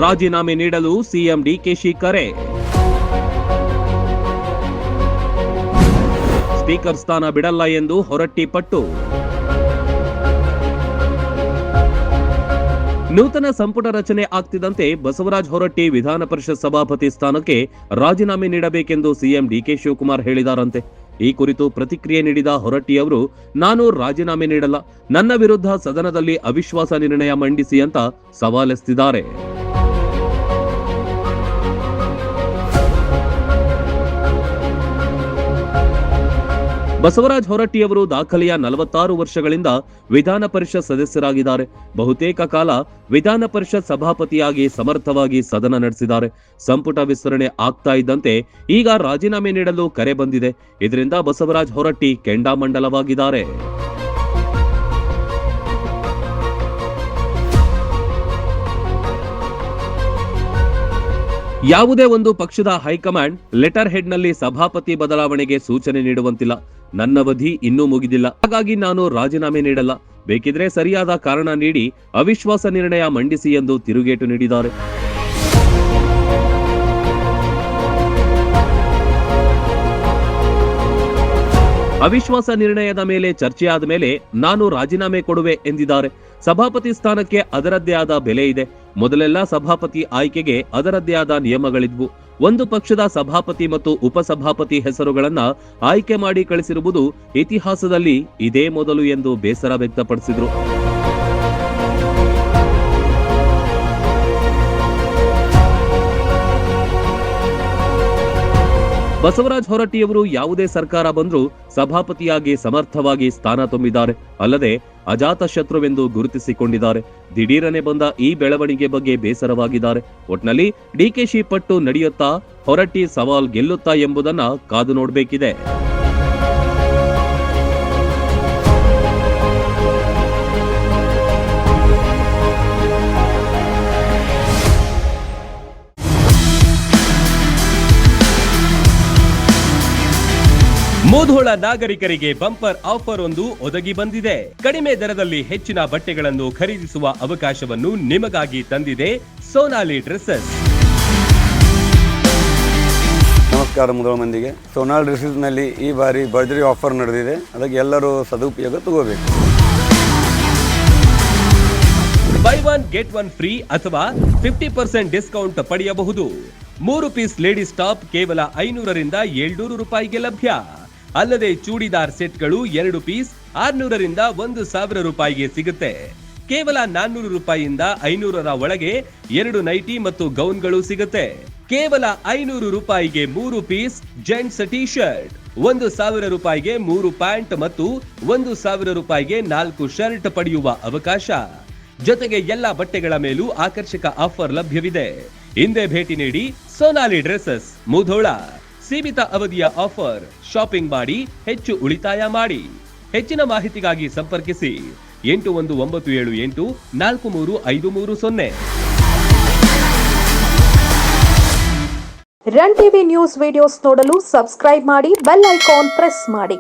ರಾಜೀನಾಮೆ ನೀಡಲು ಸಿಎಂ ಡಿಕೆಶಿ ಕರೆ. ಸ್ಪೀಕರ್ ಸ್ಥಾನ ಬಿಡಲ್ಲ ಎಂದು ಹೊರಟ್ಟಿ ಪಟ್ಟು. ನೂತನ ಸಂಪುಟ ರಚನೆ ಆಗ್ತಿದ್ದಂತೆ ಬಸವರಾಜ ಹೊರಟ್ಟಿ ವಿಧಾನ ಪರಿಷತ್ ಸಭಾಪತಿ ಸ್ಥಾನಕ್ಕೆ ರಾಜೀನಾಮೆ ನೀಡಬೇಕೆಂದು ಸಿಎಂ ಡಿಕೆ ಶಿವಕುಮಾರ್ ಹೇಳಿದಾರಂತೆ. ಈ ಕುರಿತು ಪ್ರತಿಕ್ರಿಯೆ ನೀಡಿದ ಹೊರಟ್ಟಿ ಅವರು, ನಾನು ರಾಜೀನಾಮೆ ನೀಡಲ್ಲ, ನನ್ನ ವಿರುದ್ಧ ಸದನದಲ್ಲಿ ಅವಿಶ್ವಾಸ ನಿರ್ಣಯ ಮಂಡಿಸಿ ಅಂತ ಸವಾಲೆಸೆದಿದ್ದಾರೆ. ಬಸವರಾಜ ಹೊರಟ್ಟಿಯವರು ದಾಖಲೆಯ 46 ವರ್ಷಗಳಿಂದ ವಿಧಾನ ಪರಿಷತ್ ಸದಸ್ಯರಾಗಿದ್ದಾರೆ. ಬಹುತೇಕ ಕಾಲ ವಿಧಾನ ಪರಿಷತ್ ಸಭಾಪತಿಯಾಗಿ ಸಮರ್ಥವಾಗಿ ಸದನ ನಡೆಸಿದ್ದಾರೆ. ಸಂಪುಟ ವಿಸ್ತರಣೆ ಆಗ್ತಾ ಇದ್ದಂತೆ ಈಗ ರಾಜೀನಾಮೆ ನೀಡಲು ಕರೆ ಬಂದಿದೆ. ಇದರಿಂದ ಬಸವರಾಜ ಹೊರಟ್ಟಿ ಕೆಂಡಾಮಂಡಲವಾಗಿದ್ದಾರೆ. ಯಾವುದೇ ಒಂದು ಪಕ್ಷದ ಹೈಕಮಾಂಡ್ ಲೆಟರ್ ಹೆಡ್ ನಲ್ಲಿ ಸಭಾಪತಿ ಬದಲಾವಣೆಗೆ ಸೂಚನೆ ನೀಡುವಂತಿಲ್ಲ. ನನ್ನ ಅವಧಿ ಇನ್ನೂ ಮುಗಿದಿಲ್ಲ, ಹಾಗಾಗಿ ನಾನು ರಾಜೀನಾಮೆ ನೀಡಲ್ಲ, ಬೇಕಿದ್ರೆ ಸರಿಯಾದ ಕಾರಣ ನೀಡಿ ಅವಿಶ್ವಾಸ ನಿರ್ಣಯ ಮಂಡಿಸಿ ಎಂದು ತಿರುಗೇಟು ನೀಡಿದ್ದಾರೆ. ಅವಿಶ್ವಾಸ ನಿರ್ಣಯದ ಮೇಲೆ ಚರ್ಚೆಯಾದ ಮೇಲೆ ನಾನು ರಾಜೀನಾಮೆ ಕೊಡುವೆ ಎಂದಿದ್ದಾರೆ. ಸಭಾಪತಿ ಸ್ಥಾನಕ್ಕೆ ಅದರದ್ದೇ ಆದ ಬೆಲೆ ಇದೆ. ಮೊದಲೆಲ್ಲ ಸಭಾಪತಿ ಆಯ್ಕೆಗೆ ಅದರದ್ದೇ ಆದ ನಿಯಮಗಳಿದ್ವು. ಒಂದು ಪಕ್ಷದ ಸಭಾಪತಿ ಮತ್ತು ಉಪಸಭಾಪತಿ ಹೆಸರುಗಳನ್ನ ಆಯ್ಕೆ ಮಾಡಿ ಕಳಿಸಿರುವುದು ಇತಿಹಾಸದಲ್ಲಿ ಇದೇ ಮೊದಲು ಎಂದು ಬೇಸರ ವ್ಯಕ್ತಪಡಿಸಿದ್ರು. ಬಸವರಾಜ ಹೊರಟ್ಟಿಯವರು ಯಾವುದೇ ಸರ್ಕಾರ ಬಂದರೂ ಸಭಾಪತಿಯಾಗಿ ಸಮರ್ಥವಾಗಿ ಸ್ಥಾನ ತುಂಬಿದ್ದಾರೆ. ಅಲ್ಲದೆ ಅಜಾತ ಶತ್ರುವೆಂದು ಗುರುತಿಸಿಕೊಂಡಿದ್ದಾರೆ. ದಿಢೀರನೆ ಬಂದ ಈ ಬೆಳವಣಿಗೆ ಬಗ್ಗೆ ಬೇಸರವಾಗಿದ್ದಾರೆ. ಒಟ್ನಲ್ಲಿ ಡಿಕೆಶಿ ಪಟ್ಟು ನಡೆಯುತ್ತಾ, ಹೊರಟ್ಟಿ ಸವಾಲ್ ಗೆಲ್ಲುತ್ತಾ ಎಂಬುದನ್ನ ಕಾದು ನೋಡಬೇಕಿದೆ. ಮುಧೋಳ ನಾಗರಿಕರಿಗೆ ಬಂಪರ್ ಆಫರ್ ಒಂದು ಒದಗಿ ಬಂದಿದೆ. ಕಡಿಮೆ ದರದಲ್ಲಿ ಹೆಚ್ಚಿನ ಬಟ್ಟೆಗಳನ್ನು ಖರೀದಿಸುವ ಅವಕಾಶವನ್ನು ನಿಮಗಾಗಿ ತಂದಿದೆ ಸೋನಾಲಿ ಡ್ರೆಸ್ಸಸ್. ನಮಸ್ಕಾರ ಮುಧೋಳ ಮಂದಿಗೆ. ಸೋನಾಲಿ ಡ್ರೆಸ್ಸಸ್ ನಲ್ಲಿ ಈ ಬಾರಿ ಭರ್ಜರಿ ಆಫರ್ ನಡೆದಿದೆ. ಅದಕ್ಕೆ ಎಲ್ಲರೂ ಸದುಪಯೋಗ ತಗೋಬೇಕು. By one get one free ಅಥವಾ 50% ಡಿಸ್ಕೌಂಟ್ ಪಡೆಯಬಹುದು. 3 ಪೀಸ್ ಲೇಡೀಸ್ ಟಾಪ್ ಕೇವಲ 500 ರಿಂದ 700 ರೂಪಾಯಿಗೆ ಲಭ್ಯ. ಅಲ್ಲದೆ ಚೂಡಿದಾರ್ ಸೆಟ್ಗಳು 2 ಪೀಸ್ 600 ರಿಂದ 1000 ರೂಪಾಯಿಗೆ ಸಿಗುತ್ತೆ. ಕೇವಲ 400 ರೂಪಾಯಿಯಿಂದ 500ರ ಒಳಗೆ 2 ನೈಟಿ ಮತ್ತು ಗೌನ್ಗಳು ಸಿಗುತ್ತೆ. ಕೇವಲ 500 ರೂಪಾಯಿಗೆ 3 ಪೀಸ್ ಜೆಂಟ್ಸ್ ಟಿ ಶರ್ಟ್, 1000 ರೂಪಾಯಿಗೆ 3 ಪ್ಯಾಂಟ್ ಮತ್ತು 1000 ರೂಪಾಯಿಗೆ 4 ಶರ್ಟ್ ಪಡೆಯುವ ಅವಕಾಶ. ಜೊತೆಗೆ ಎಲ್ಲಾ ಬಟ್ಟೆಗಳ ಮೇಲೂ ಆಕರ್ಷಕ ಆಫರ್ ಲಭ್ಯವಿದೆ. ಹಿಂದೆ ಭೇಟಿ ನೀಡಿ ಸೋನಾಲಿ ಡ್ರೆಸ್ಸಸ್ ಮುಧೋಳ. ಸೀಮಿತ ಅವಧಿಯ ಆಫರ್. ಶಾಪಿಂಗ್ ಮಾಡಿ ಹೆಚ್ಚು ಉಳಿತಾಯ ಮಾಡಿ. ಹೆಚ್ಚಿನ ಮಾಹಿತಿಗಾಗಿ ಸಂಪರ್ಕಿಸಿ 8197843530. ರನ್ ಟಿವಿ ನ್ಯೂಸ್ ವಿಡಿಯೋಸ್ ನೋಡಲು ಸಬ್ಸ್ಕ್ರೈಬ್ ಮಾಡಿ, ಬೆಲ್ ಐಕಾನ್ ಪ್ರೆಸ್ ಮಾಡಿ.